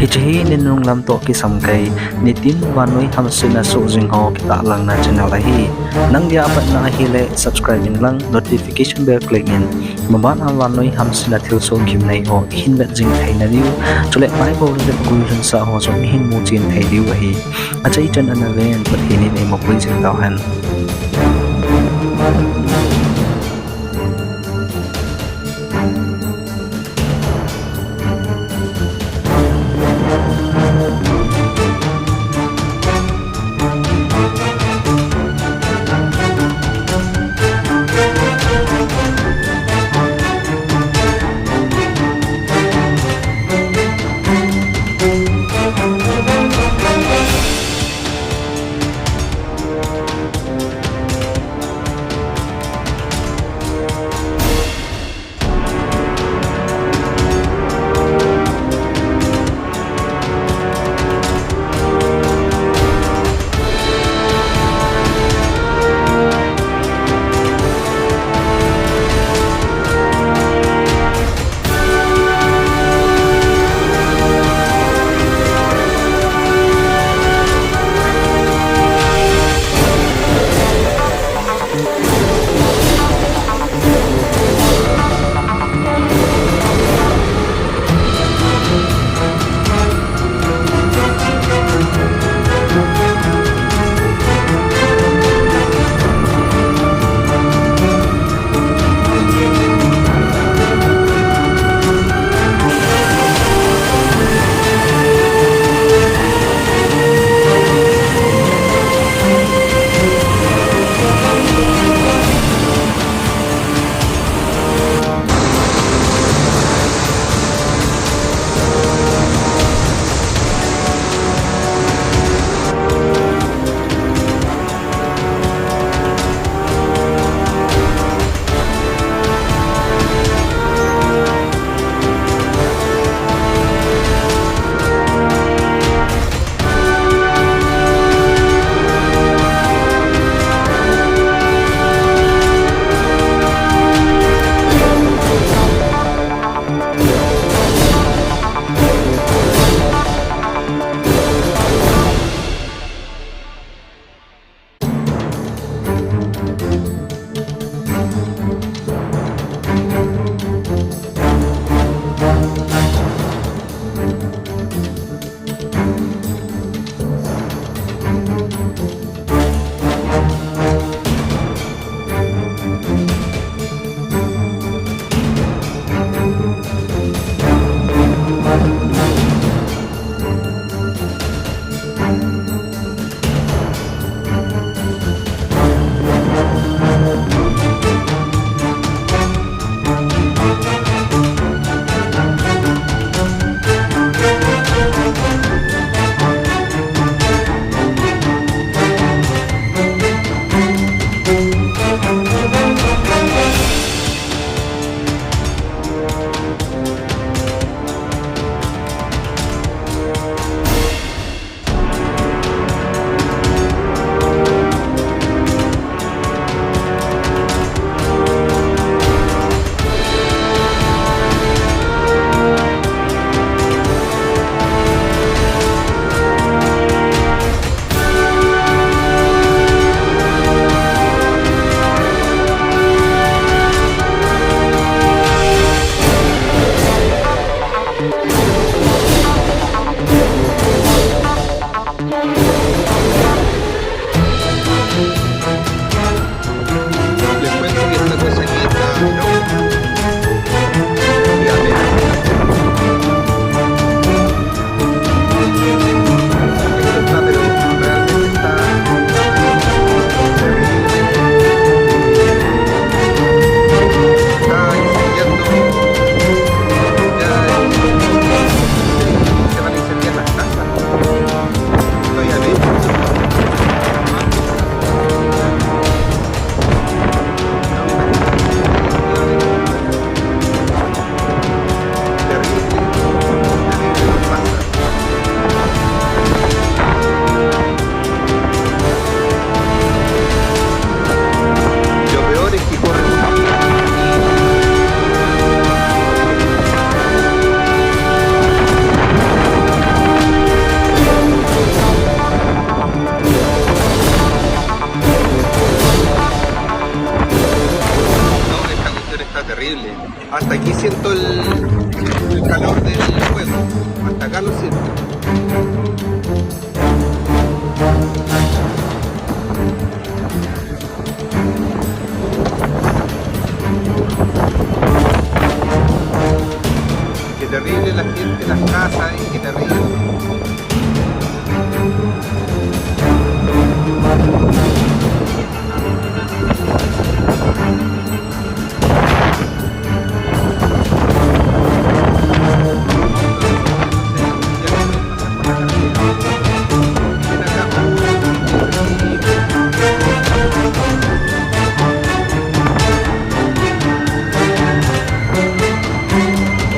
hi chehi nin nung lam to ki sam kai nitin wanoi hamsina so jing ho ki ta lang na channel hi nang dia pat na hi le subscribing lang notification bell click in maban am wanoi hamsina thil so kim nei ho hin la jing thai na liu chule mai bo le gul ran sa ho so hin mu chin thai liu hi a chai chan an ven pat hi ni mo pui jing tao han Carlos sí. Qué terrible la gente, las casas, qué terrible.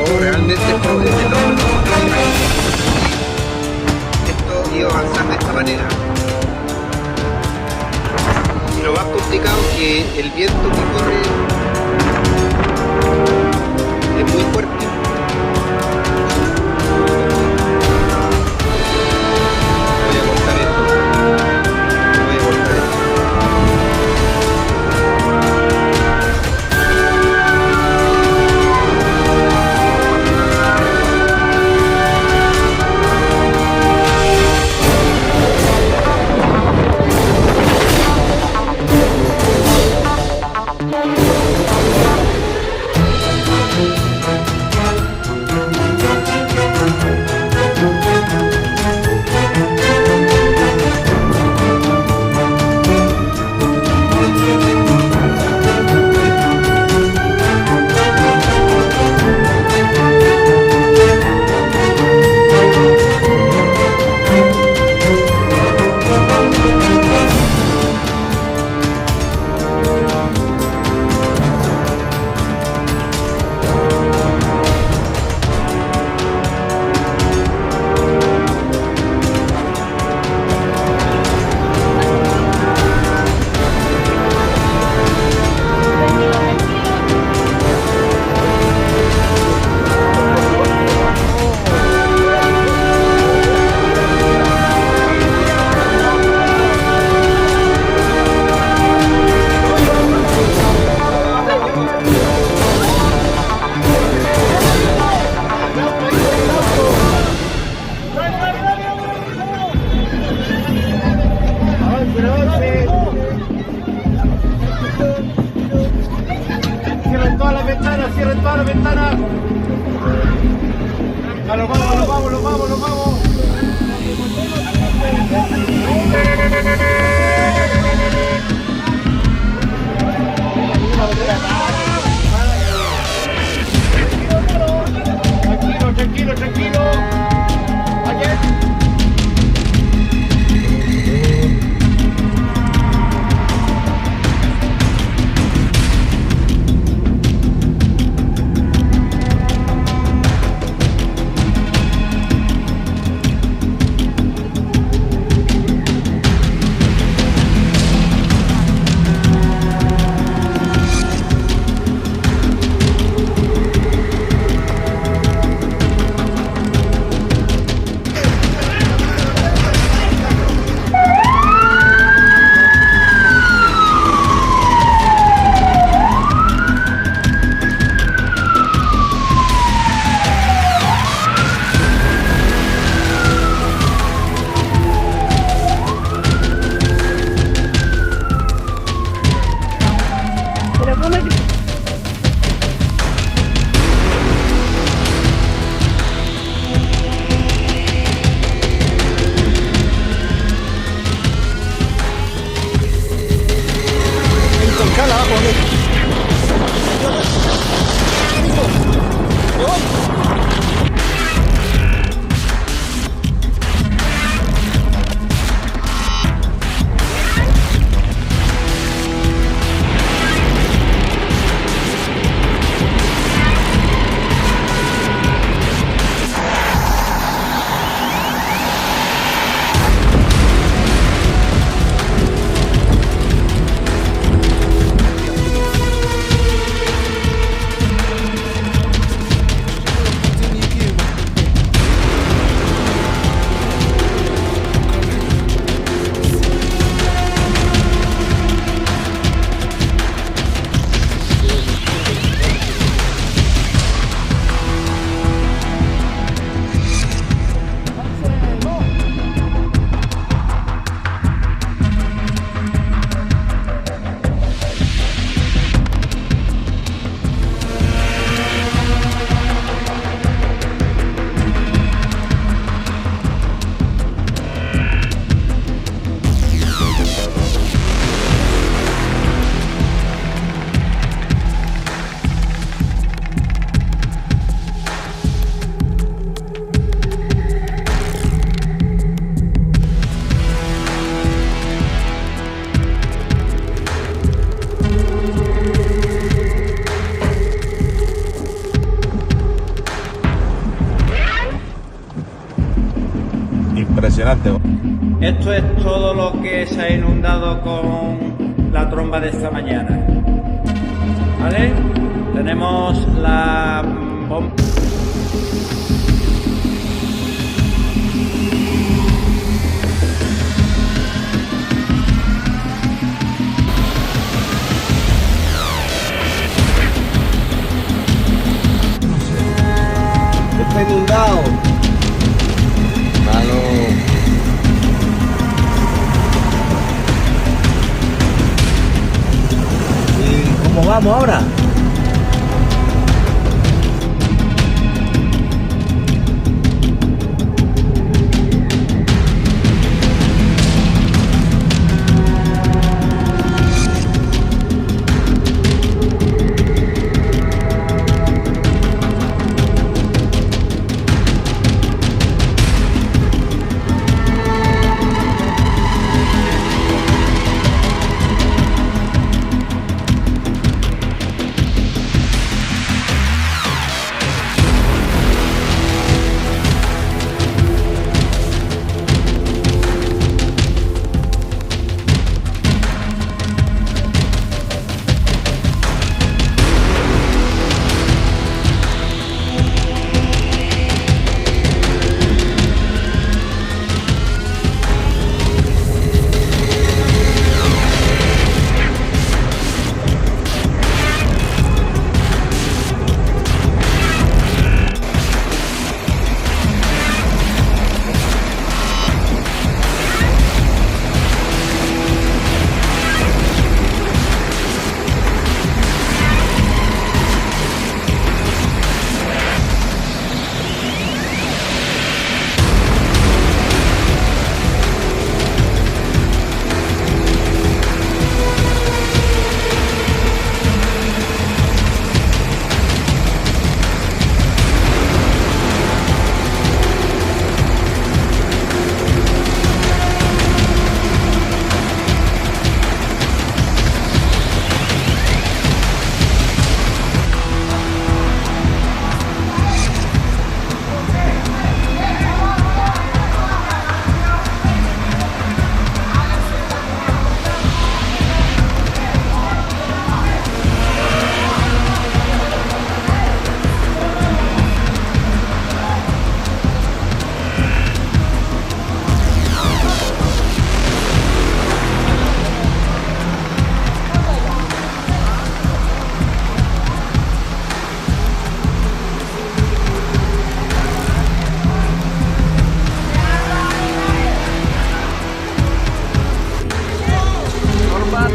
Oh, realmente esto iba a avanzar de esta manera. Y lo más complicado es que el viento que corre es muy fuerte. Voy a cortar esto. Voy a cortar esto. Cierren todas las ventanas, cierren todas las ventanas. A los vamos, a los vamos, los vamos, los vamos. Tranquilo, tranquilo, tranquilo. Ayer. impresionante. Esto es todo lo que se ha inundado con la tromba de esta mañana. ¿Vale? Tenemos la bomba. Está inundado. Mano. ¿Y cómo vamos ahora?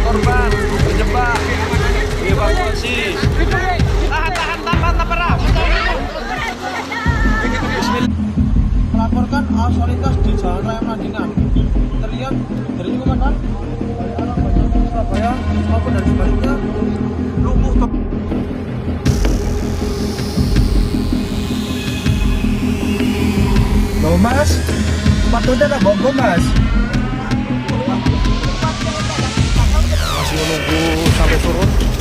Korban terjebak, dievakuasi. Melaporkan arus lalu lintas di Jalan Raya Madinah. Terlihat dari komandan dari arah Banjarmasin Surabaya maupun dari sebaliknya lumpuh ke. Loh mas, sepatunya tak bongkok mas. Masih menunggu sampai surut.